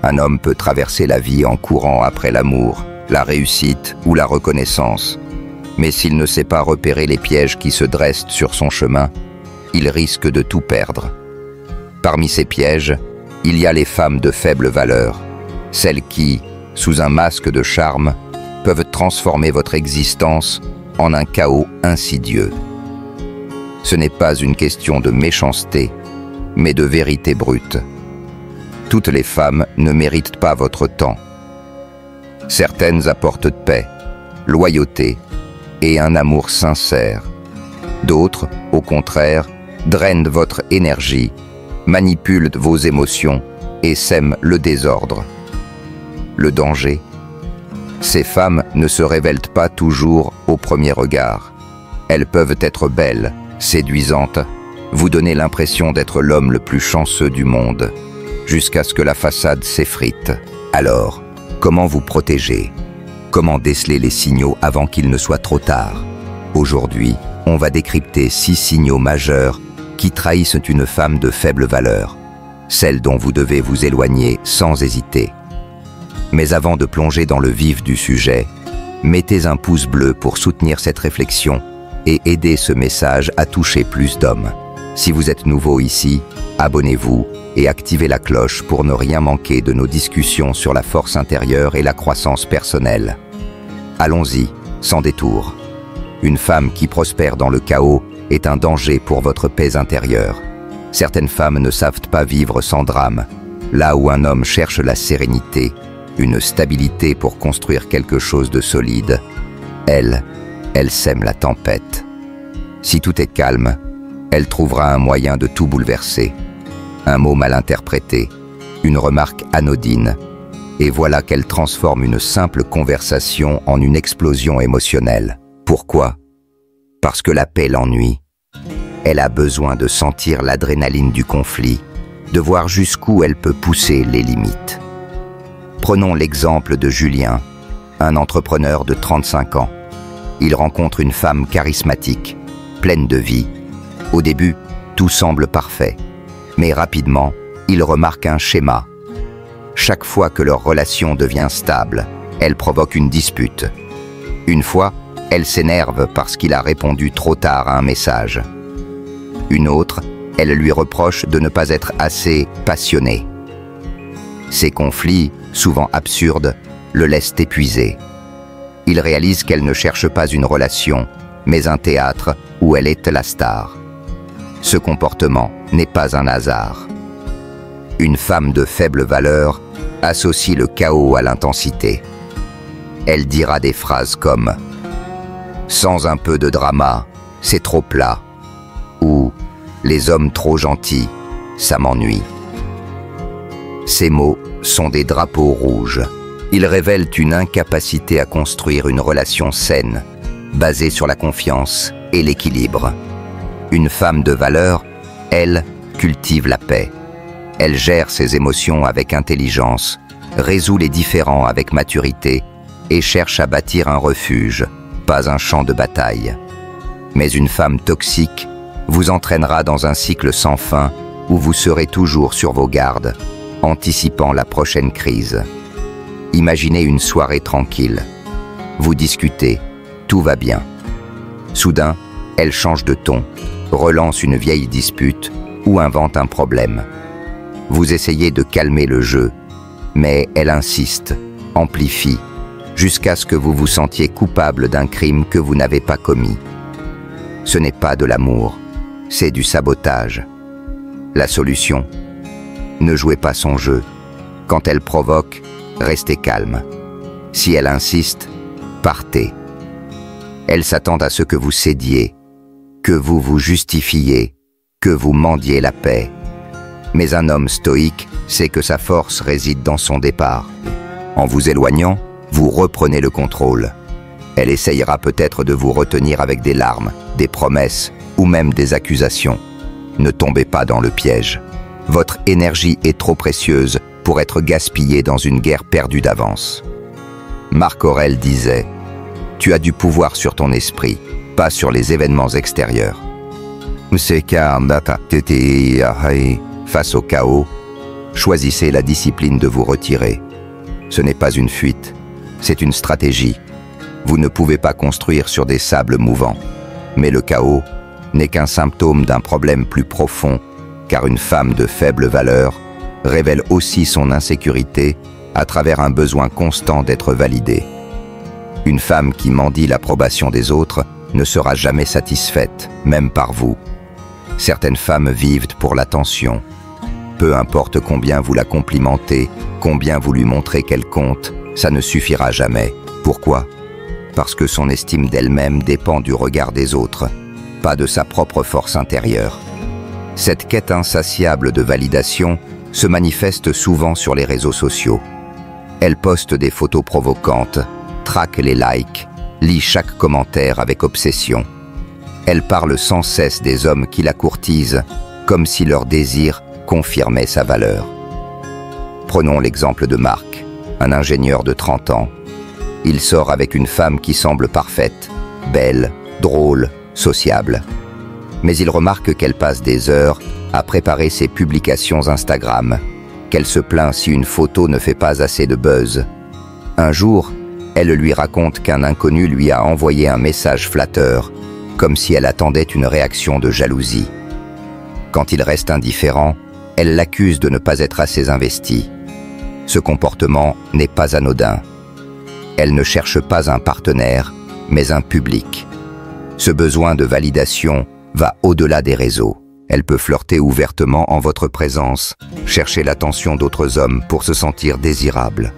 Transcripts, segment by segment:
Un homme peut traverser la vie en courant après l'amour, la réussite ou la reconnaissance. Mais s'il ne sait pas repérer les pièges qui se dressent sur son chemin, il risque de tout perdre. Parmi ces pièges, il y a les femmes de faible valeur, celles qui, sous un masque de charme, peuvent transformer votre existence en un chaos insidieux. Ce n'est pas une question de méchanceté, mais de vérité brute. Toutes les femmes ne méritent pas votre temps. Certaines apportent paix, loyauté et un amour sincère. D'autres, au contraire, drainent votre énergie, manipulent vos émotions et sèment le désordre. Le danger? Ces femmes ne se révèlent pas toujours au premier regard. Elles peuvent être belles, séduisantes, vous donner l'impression d'être l'homme le plus chanceux du monde, jusqu'à ce que la façade s'effrite. Alors, comment vous protéger? Comment déceler les signaux avant qu'il ne soit trop tard? Aujourd'hui, on va décrypter 6 signaux majeurs qui trahissent une femme de faible valeur, celle dont vous devez vous éloigner sans hésiter. Mais avant de plonger dans le vif du sujet, mettez un pouce bleu pour soutenir cette réflexion et aider ce message à toucher plus d'hommes. Si vous êtes nouveau ici, abonnez-vous et activez la cloche pour ne rien manquer de nos discussions sur la force intérieure et la croissance personnelle. Allons-y, sans détour. Une femme qui prospère dans le chaos est un danger pour votre paix intérieure. Certaines femmes ne savent pas vivre sans drame, là où un homme cherche la sérénité, une stabilité pour construire quelque chose de solide. Elle sème la tempête. Si tout est calme, elle trouvera un moyen de tout bouleverser. Un mot mal interprété, une remarque anodine, et voilà qu'elle transforme une simple conversation en une explosion émotionnelle. Pourquoi? Parce que la paix l'ennuie. Elle a besoin de sentir l'adrénaline du conflit, de voir jusqu'où elle peut pousser les limites. Prenons l'exemple de Julien, un entrepreneur de 35 ans. Il rencontre une femme charismatique, pleine de vie. Au début, tout semble parfait, mais rapidement, il remarque un schéma. Chaque fois que leur relation devient stable, elle provoque une dispute. Une fois, elle s'énerve parce qu'il a répondu trop tard à un message. Une autre, elle lui reproche de ne pas être assez passionné. Ces conflits, souvent absurdes, le laissent épuisé. Il réalise qu'elle ne cherche pas une relation, mais un théâtre où elle est la star. Ce comportement n'est pas un hasard. Une femme de faible valeur associe le chaos à l'intensité. Elle dira des phrases comme « Sans un peu de drama, c'est trop plat » ou « Les hommes trop gentils, ça m'ennuie ». Ces mots sont des drapeaux rouges. Ils révèlent une incapacité à construire une relation saine, basée sur la confiance et l'équilibre. Une femme de valeur, elle, cultive la paix. Elle gère ses émotions avec intelligence, résout les différends avec maturité et cherche à bâtir un refuge, pas un champ de bataille. Mais une femme toxique vous entraînera dans un cycle sans fin où vous serez toujours sur vos gardes, anticipant la prochaine crise. Imaginez une soirée tranquille. Vous discutez, tout va bien. Soudain, elle change de ton, relance une vieille dispute ou invente un problème. Vous essayez de calmer le jeu, mais elle insiste, amplifie, jusqu'à ce que vous vous sentiez coupable d'un crime que vous n'avez pas commis. Ce n'est pas de l'amour, c'est du sabotage. La solution? Ne jouez pas son jeu. Quand elle provoque, restez calme. Si elle insiste, partez. Elle s'attend à ce que vous cédiez, que vous vous justifiez, que vous mendiez la paix. Mais un homme stoïque sait que sa force réside dans son départ. En vous éloignant, vous reprenez le contrôle. Elle essayera peut-être de vous retenir avec des larmes, des promesses ou même des accusations. Ne tombez pas dans le piège. Votre énergie est trop précieuse pour être gaspillée dans une guerre perdue d'avance. Marc Aurèle disait « Tu as du pouvoir sur ton esprit, pas sur les événements extérieurs. » Face au chaos, choisissez la discipline de vous retirer. Ce n'est pas une fuite, c'est une stratégie. Vous ne pouvez pas construire sur des sables mouvants. Mais le chaos n'est qu'un symptôme d'un problème plus profond, car une femme de faible valeur révèle aussi son insécurité à travers un besoin constant d'être validée. Une femme qui mendie l'approbation des autres ne sera jamais satisfaite, même par vous. Certaines femmes vivent pour l'attention. Peu importe combien vous la complimentez, combien vous lui montrez qu'elle compte, ça ne suffira jamais. Pourquoi ? Parce que son estime d'elle-même dépend du regard des autres, pas de sa propre force intérieure. Cette quête insatiable de validation se manifeste souvent sur les réseaux sociaux. Elle poste des photos provocantes, traque les likes, lit chaque commentaire avec obsession. Elle parle sans cesse des hommes qui la courtisent, comme si leur désir confirmait sa valeur. Prenons l'exemple de Marc, un ingénieur de 30 ans. Il sort avec une femme qui semble parfaite, belle, drôle, sociable. Mais il remarque qu'elle passe des heures à préparer ses publications Instagram, qu'elle se plaint si une photo ne fait pas assez de buzz. Un jour, elle lui raconte qu'un inconnu lui a envoyé un message flatteur, comme si elle attendait une réaction de jalousie. Quand il reste indifférent, elle l'accuse de ne pas être assez investie. Ce comportement n'est pas anodin. Elle ne cherche pas un partenaire, mais un public. Ce besoin de validation va au-delà des réseaux. Elle peut flirter ouvertement en votre présence, chercher l'attention d'autres hommes pour se sentir désirable.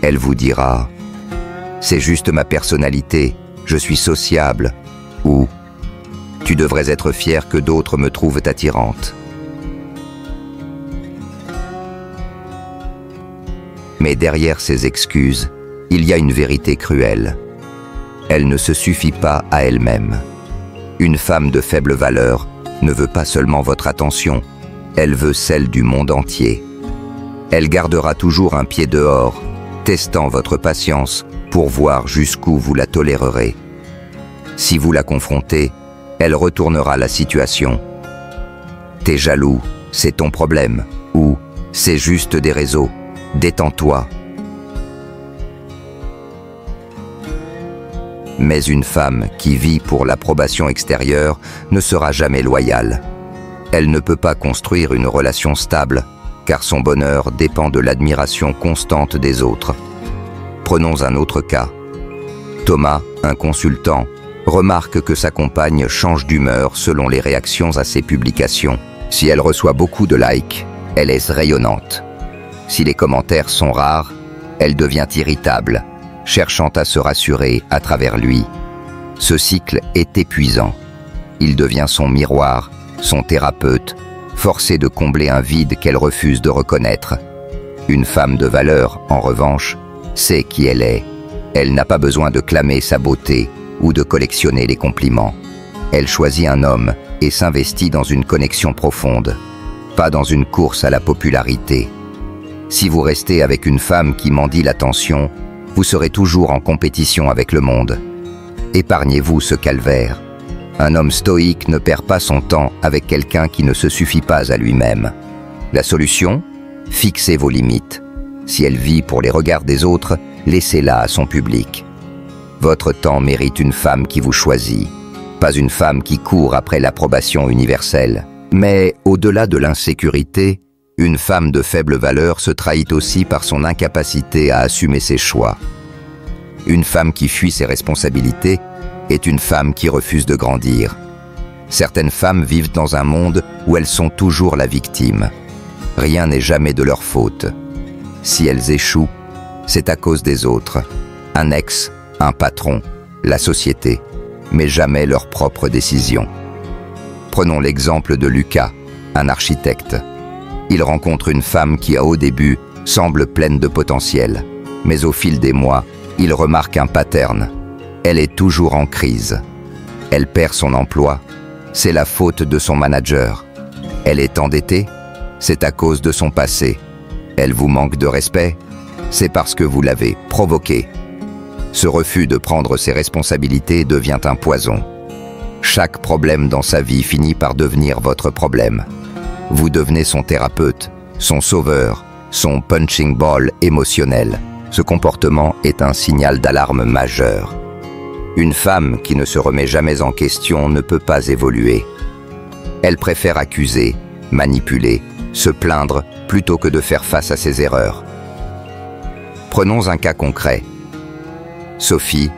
Elle vous dira « C'est juste ma personnalité, je suis sociable » ou « Tu devrais être fier que d'autres me trouvent attirante ». Mais derrière ces excuses, il y a une vérité cruelle. Elle ne se suffit pas à elle-même. Une femme de faible valeur ne veut pas seulement votre attention, elle veut celle du monde entier. Elle gardera toujours un pied dehors, testant votre patience pour voir jusqu'où vous la tolérerez. Si vous la confrontez, elle retournera la situation. « T'es jaloux, c'est ton problème » ou « C'est juste des réseaux, détends-toi ». Mais une femme qui vit pour l'approbation extérieure ne sera jamais loyale. Elle ne peut pas construire une relation stable, car son bonheur dépend de l'admiration constante des autres. Prenons un autre cas. Thomas, un consultant, remarque que sa compagne change d'humeur selon les réactions à ses publications. Si elle reçoit beaucoup de likes, elle est rayonnante. Si les commentaires sont rares, elle devient irritable, cherchant à se rassurer à travers lui. Ce cycle est épuisant. Il devient son miroir, son thérapeute, forcé de combler un vide qu'elle refuse de reconnaître. Une femme de valeur, en revanche, sait qui elle est. Elle n'a pas besoin de clamer sa beauté ou de collectionner les compliments. Elle choisit un homme et s'investit dans une connexion profonde, pas dans une course à la popularité. Si vous restez avec une femme qui mendie l'attention, vous serez toujours en compétition avec le monde. Épargnez-vous ce calvaire. Un homme stoïque ne perd pas son temps avec quelqu'un qui ne se suffit pas à lui-même. La solution ? Fixez vos limites. Si elle vit pour les regards des autres, laissez-la à son public. Votre temps mérite une femme qui vous choisit, pas une femme qui court après l'approbation universelle. Mais au-delà de l'insécurité, une femme de faible valeur se trahit aussi par son incapacité à assumer ses choix. Une femme qui fuit ses responsabilités est une femme qui refuse de grandir. Certaines femmes vivent dans un monde où elles sont toujours la victime. Rien n'est jamais de leur faute. Si elles échouent, c'est à cause des autres. Un ex, un patron, la société, mais jamais leurs propres décisions. Prenons l'exemple de Lucas, un architecte. Il rencontre une femme qui, au début, semble pleine de potentiel. Mais au fil des mois, il remarque un pattern. Elle est toujours en crise. Elle perd son emploi. C'est la faute de son manager. Elle est endettée. C'est à cause de son passé. Elle vous manque de respect. C'est parce que vous l'avez provoquée. Ce refus de prendre ses responsabilités devient un poison. Chaque problème dans sa vie finit par devenir votre problème. Vous devenez son thérapeute, son sauveur, son punching ball émotionnel. Ce comportement est un signal d'alarme majeur. Une femme qui ne se remet jamais en question ne peut pas évoluer. Elle préfère accuser, manipuler, se plaindre plutôt que de faire face à ses erreurs. Prenons un cas concret. Sophie,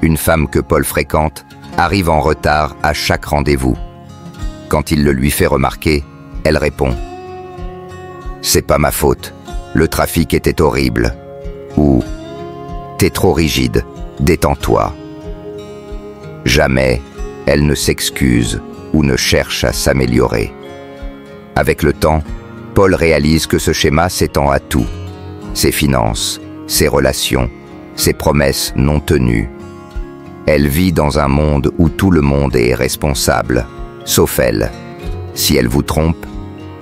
une femme que Paul fréquente, arrive en retard à chaque rendez-vous. Quand il le lui fait remarquer, elle répond « C'est pas ma faute, le trafic était horrible » ou « T'es trop rigide, détends-toi ». Jamais elle ne s'excuse ou ne cherche à s'améliorer. Avec le temps, Paul réalise que ce schéma s'étend à tout. Ses finances, ses relations, ses promesses non tenues. Elle vit dans un monde où tout le monde est responsable, sauf elle. Si elle vous trompe,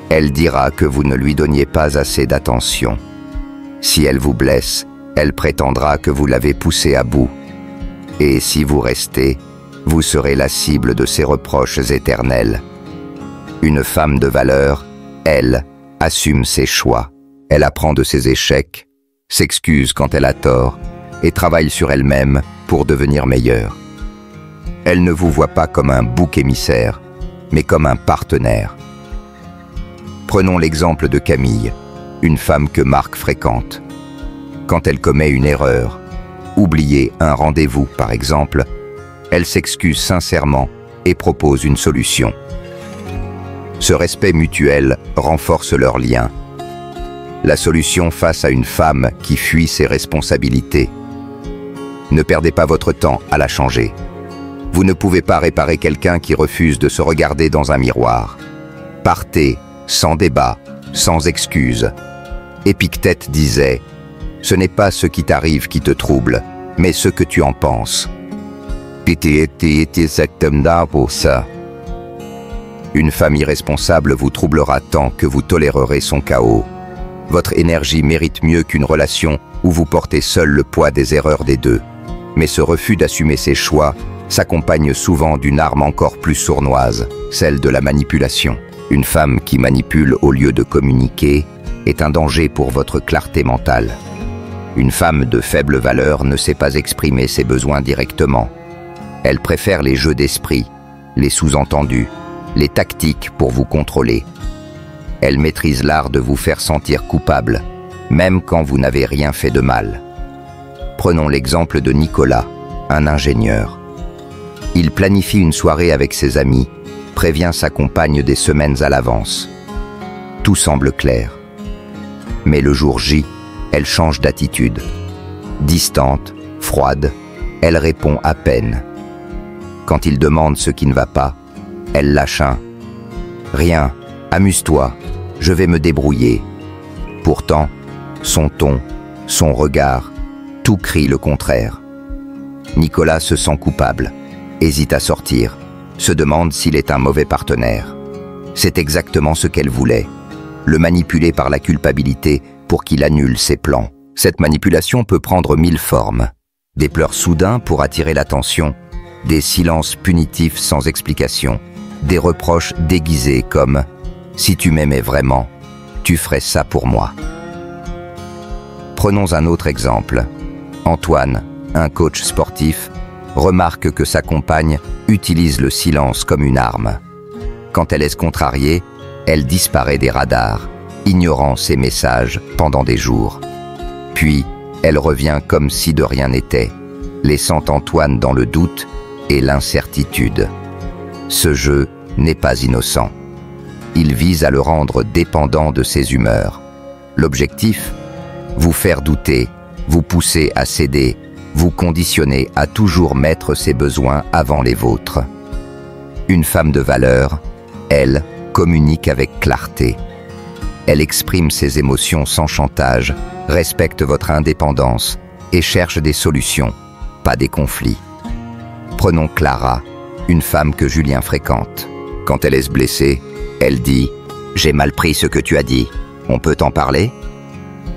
elle dira que vous ne lui donniez pas assez d'attention. Si elle vous blesse, elle prétendra que vous l'avez poussée à bout. Et si vous restez, vous serez la cible de ses reproches éternels. Une femme de valeur, elle, assume ses choix. Elle apprend de ses échecs, s'excuse quand elle a tort et travaille sur elle-même pour devenir meilleure. Elle ne vous voit pas comme un bouc émissaire, mais comme un partenaire. Prenons l'exemple de Camille, une femme que Marc fréquente. Quand elle commet une erreur, oublier un rendez-vous par exemple, elle s'excuse sincèrement et propose une solution. Ce respect mutuel renforce leur lien. La solution face à une femme qui fuit ses responsabilités. Ne perdez pas votre temps à la changer. Vous ne pouvez pas réparer quelqu'un qui refuse de se regarder dans un miroir. Partez, sans débat, sans excuse. Épictète disait « Ce n'est pas ce qui t'arrive qui te trouble, mais ce que tu en penses. » pour ça. Une femme irresponsable vous troublera tant que vous tolérerez son chaos. Votre énergie mérite mieux qu'une relation où vous portez seul le poids des erreurs des deux. Mais ce refus d'assumer ses choix s'accompagne souvent d'une arme encore plus sournoise, celle de la manipulation. Une femme qui manipule au lieu de communiquer est un danger pour votre clarté mentale. Une femme de faible valeur ne sait pas exprimer ses besoins directement. Elle préfère les jeux d'esprit, les sous-entendus, les tactiques pour vous contrôler. Elle maîtrise l'art de vous faire sentir coupable, même quand vous n'avez rien fait de mal. Prenons l'exemple de Nicolas, un ingénieur. Il planifie une soirée avec ses amis, prévient sa compagne des semaines à l'avance. Tout semble clair. Mais le jour J, elle change d'attitude. Distante, froide, elle répond à peine. Quand il demande ce qui ne va pas, elle lâche un « Rien, amuse-toi, je vais me débrouiller ». Pourtant, son ton, son regard, tout crie le contraire. Nicolas se sent coupable, hésite à sortir, se demande s'il est un mauvais partenaire. C'est exactement ce qu'elle voulait, le manipuler par la culpabilité pour qu'il annule ses plans. Cette manipulation peut prendre 1000 formes. Des pleurs soudains pour attirer l'attention, des silences punitifs sans explication, des reproches déguisés comme « Si tu m'aimais vraiment, tu ferais ça pour moi ». Prenons un autre exemple. Antoine, un coach sportif, remarque que sa compagne utilise le silence comme une arme. Quand elle est contrariée, elle disparaît des radars, ignorant ses messages pendant des jours. Puis, elle revient comme si de rien n'était, laissant Antoine dans le doute et l'incertitude. Ce jeu n'est pas innocent. Il vise à le rendre dépendant de ses humeurs. L'objectif ? Vous faire douter, vous pousser à céder, vous conditionner à toujours mettre ses besoins avant les vôtres. Une femme de valeur, elle, communique avec clarté. Elle exprime ses émotions sans chantage, respecte votre indépendance et cherche des solutions, pas des conflits. Prenons Clara, une femme que Julien fréquente. Quand elle est blessée, elle dit « J'ai mal pris ce que tu as dit, on peut en parler ?»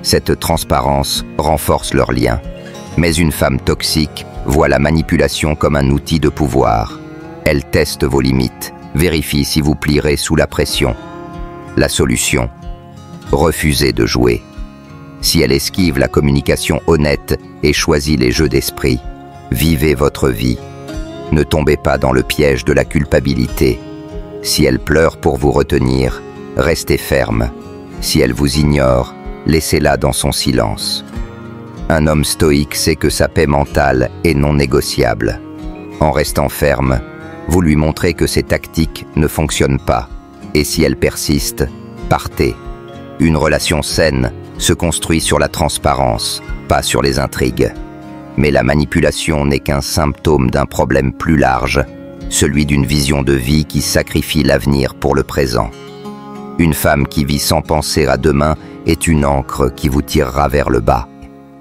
Cette transparence renforce leur lien. Mais une femme toxique voit la manipulation comme un outil de pouvoir. Elle teste vos limites, vérifie si vous plierez sous la pression. La solution ? refusez de jouer. Si elle esquive la communication honnête et choisit les jeux d'esprit, vivez votre vie. Ne tombez pas dans le piège de la culpabilité. Si elle pleure pour vous retenir, restez ferme. Si elle vous ignore, laissez-la dans son silence. Un homme stoïque sait que sa paix mentale est non négociable. En restant ferme, vous lui montrez que ses tactiques ne fonctionnent pas. Et si elle persiste, partez. Une relation saine se construit sur la transparence, pas sur les intrigues. Mais la manipulation n'est qu'un symptôme d'un problème plus large, celui d'une vision de vie qui sacrifie l'avenir pour le présent. Une femme qui vit sans penser à demain est une ancre qui vous tirera vers le bas.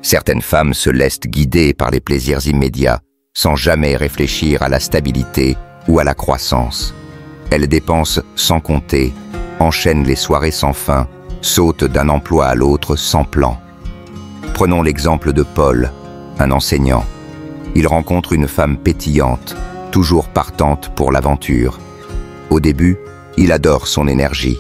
Certaines femmes se laissent guider par les plaisirs immédiats, sans jamais réfléchir à la stabilité ou à la croissance. Elles dépensent sans compter, enchaînent les soirées sans fin, sautent d'un emploi à l'autre sans plan. Prenons l'exemple de Paul, un enseignant. Il rencontre une femme pétillante, toujours partante pour l'aventure. Au début, il adore son énergie.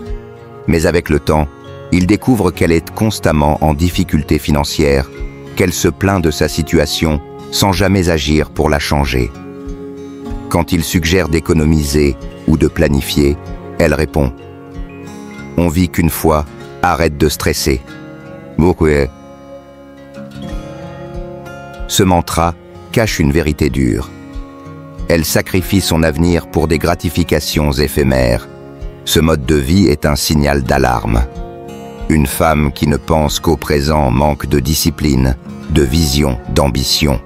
Mais avec le temps, il découvre qu'elle est constamment en difficulté financière, qu'elle se plaint de sa situation sans jamais agir pour la changer. Quand il suggère d'économiser ou de planifier, elle répond « On vit qu'une fois, arrête de stresser. » Ce mantra cache une vérité dure. Elle sacrifie son avenir pour des gratifications éphémères. Ce mode de vie est un signal d'alarme. Une femme qui ne pense qu'au présent manque de discipline, de vision, d'ambition.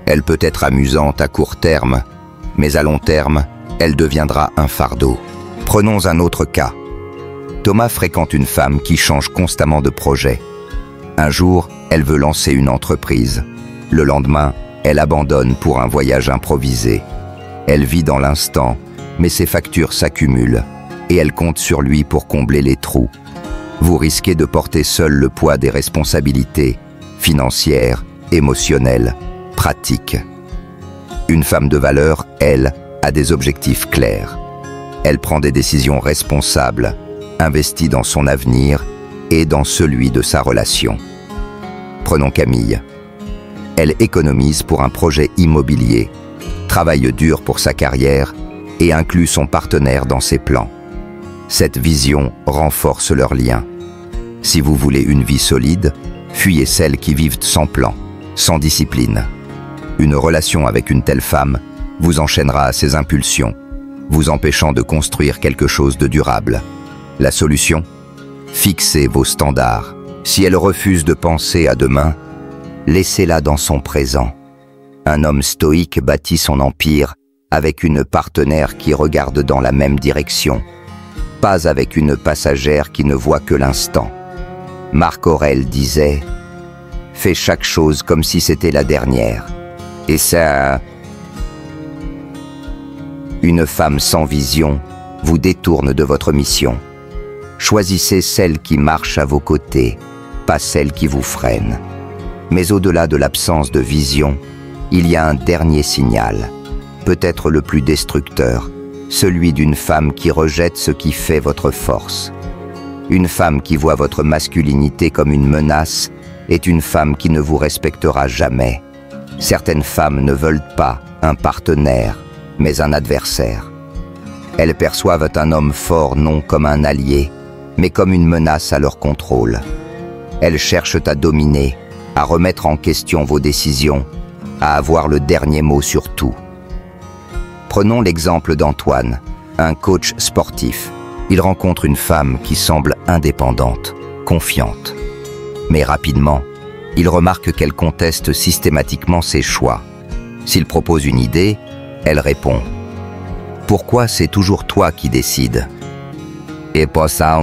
Elle peut être amusante à court terme, mais à long terme, elle deviendra un fardeau. Prenons un autre cas. Thomas fréquente une femme qui change constamment de projet. Un jour, elle veut lancer une entreprise. Le lendemain, elle abandonne pour un voyage improvisé. Elle vit dans l'instant, mais ses factures s'accumulent et elle compte sur lui pour combler les trous. Vous risquez de porter seul le poids des responsabilités financières, émotionnelles, pratiques. Une femme de valeur, elle, a des objectifs clairs. Elle prend des décisions responsables, investit dans son avenir et dans celui de sa relation. Prenons Camille. Elle économise pour un projet immobilier, travaille dur pour sa carrière et inclut son partenaire dans ses plans. Cette vision renforce leur lien. Si vous voulez une vie solide, fuyez celles qui vivent sans plan, sans discipline. Une relation avec une telle femme vous enchaînera à ses impulsions, vous empêchant de construire quelque chose de durable. La solution ? Fixez vos standards. Si elle refuse de penser à demain, laissez-la dans son présent. Un homme stoïque bâtit son empire avec une partenaire qui regarde dans la même direction, pas avec une passagère qui ne voit que l'instant. Marc Aurèle disait « Fais chaque chose comme si c'était la dernière. » Et ça... Une femme sans vision vous détourne de votre mission. Choisissez celle qui marche à vos côtés, pas celle qui vous freine. Mais au-delà de l'absence de vision, il y a un dernier signal, peut-être le plus destructeur, celui d'une femme qui rejette ce qui fait votre force. Une femme qui voit votre masculinité comme une menace est une femme qui ne vous respectera jamais. Certaines femmes ne veulent pas un partenaire, mais un adversaire. Elles perçoivent un homme fort non comme un allié, mais comme une menace à leur contrôle. Elles cherchent à dominer, à remettre en question vos décisions, à avoir le dernier mot sur tout. Prenons l'exemple d'Antoine, un coach sportif. Il rencontre une femme qui semble indépendante, confiante. Mais rapidement, il remarque qu'elle conteste systématiquement ses choix. S'il propose une idée, elle répond « Pourquoi c'est toujours toi qui décides ?» Et pas ça,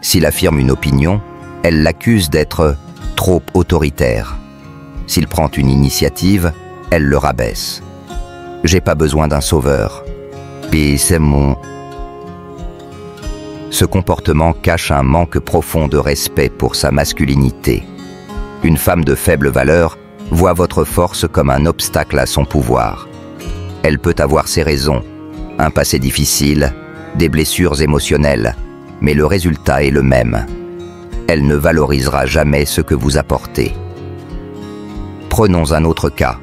S'il affirme une opinion, elle l'accuse d'être trop autoritaire. S'il prend une initiative, elle le rabaisse. « J'ai pas besoin d'un sauveur. Puis c'est mon... » Ce comportement cache un manque profond de respect pour sa masculinité. Une femme de faible valeur voit votre force comme un obstacle à son pouvoir. Elle peut avoir ses raisons, un passé difficile, des blessures émotionnelles, mais le résultat est le même. Elle ne valorisera jamais ce que vous apportez. Prenons un autre cas.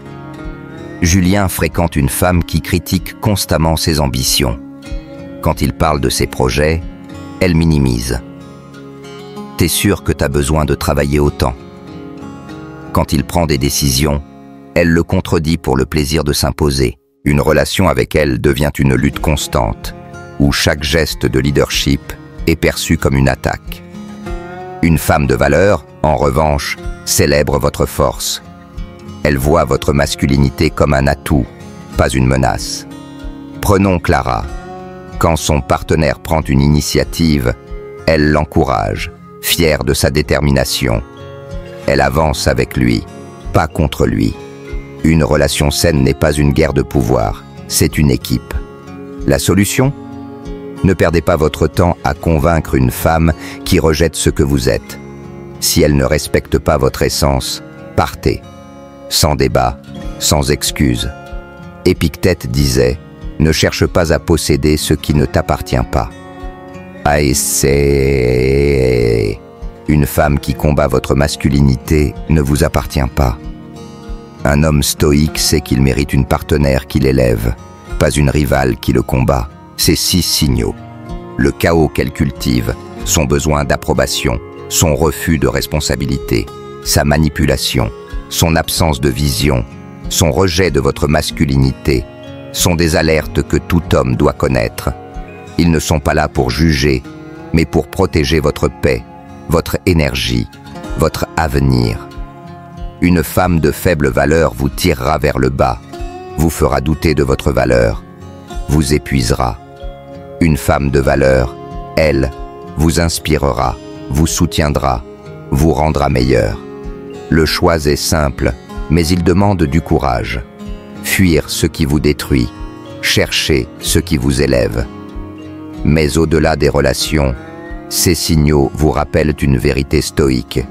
Julien fréquente une femme qui critique constamment ses ambitions. Quand il parle de ses projets, elle minimise. T'es sûr que t'as besoin de travailler autant? Quand il prend des décisions, elle le contredit pour le plaisir de s'imposer. Une relation avec elle devient une lutte constante, où chaque geste de leadership est perçu comme une attaque. Une femme de valeur, en revanche, célèbre votre force. Elle voit votre masculinité comme un atout, pas une menace. Prenons Clara. Quand son partenaire prend une initiative, elle l'encourage, fière de sa détermination. Elle avance avec lui, pas contre lui. Une relation saine n'est pas une guerre de pouvoir, c'est une équipe. La solution? Ne perdez pas votre temps à convaincre une femme qui rejette ce que vous êtes. Si elle ne respecte pas votre essence, partez. Sans débat, sans excuse. Épictète disait « Ne cherche pas à posséder ce qui ne t'appartient pas ». C'est une femme qui combat votre masculinité ne vous appartient pas. Un homme stoïque sait qu'il mérite une partenaire qui l'élève, pas une rivale qui le combat. Ces 6 signaux. Le chaos qu'elle cultive, son besoin d'approbation, son refus de responsabilité, sa manipulation, son absence de vision, son rejet de votre masculinité, sont des alertes que tout homme doit connaître. Ils ne sont pas là pour juger, mais pour protéger votre paix, votre énergie, votre avenir. Une femme de faible valeur vous tirera vers le bas, vous fera douter de votre valeur, vous épuisera. Une femme de valeur, elle, vous inspirera, vous soutiendra, vous rendra meilleur. Le choix est simple, mais il demande du courage. Fuir ce qui vous détruit, chercher ce qui vous élève. Mais au-delà des relations, ces signaux vous rappellent une vérité stoïque.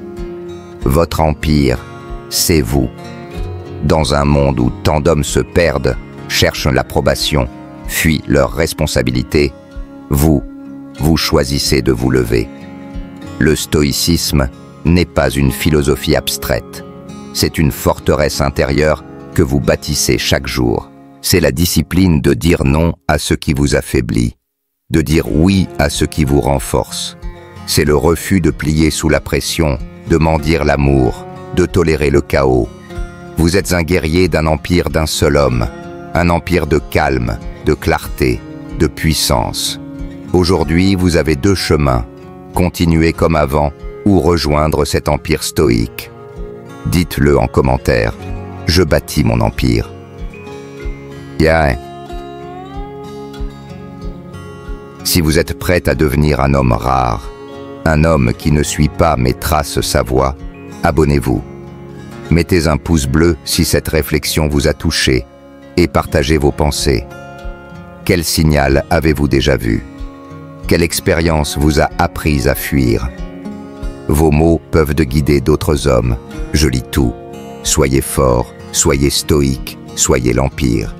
Votre empire, c'est vous. Dans un monde où tant d'hommes se perdent, cherchent l'approbation, fuient leurs responsabilités, vous choisissez de vous lever. Le stoïcisme n'est pas une philosophie abstraite. C'est une forteresse intérieure que vous bâtissez chaque jour. C'est la discipline de dire non à ce qui vous affaiblit, de dire oui à ce qui vous renforce. C'est le refus de plier sous la pression, de mendier l'amour, de tolérer le chaos. Vous êtes un guerrier d'un empire d'un seul homme, un empire de calme, de clarté, de puissance. Aujourd'hui, vous avez 2 chemins, continuer comme avant ou rejoindre cet empire stoïque. Dites-le en commentaire, je bâtis mon empire. Si vous êtes prête à devenir un homme rare, un homme qui ne suit pas mais trace sa voie, abonnez-vous. Mettez un pouce bleu si cette réflexion vous a touché et partagez vos pensées. Quel signal avez-vous déjà vu? Quelle expérience vous a appris à fuir? Vos mots peuvent guider d'autres hommes. Je lis tout. Soyez forts, soyez stoïques, soyez l'Empire.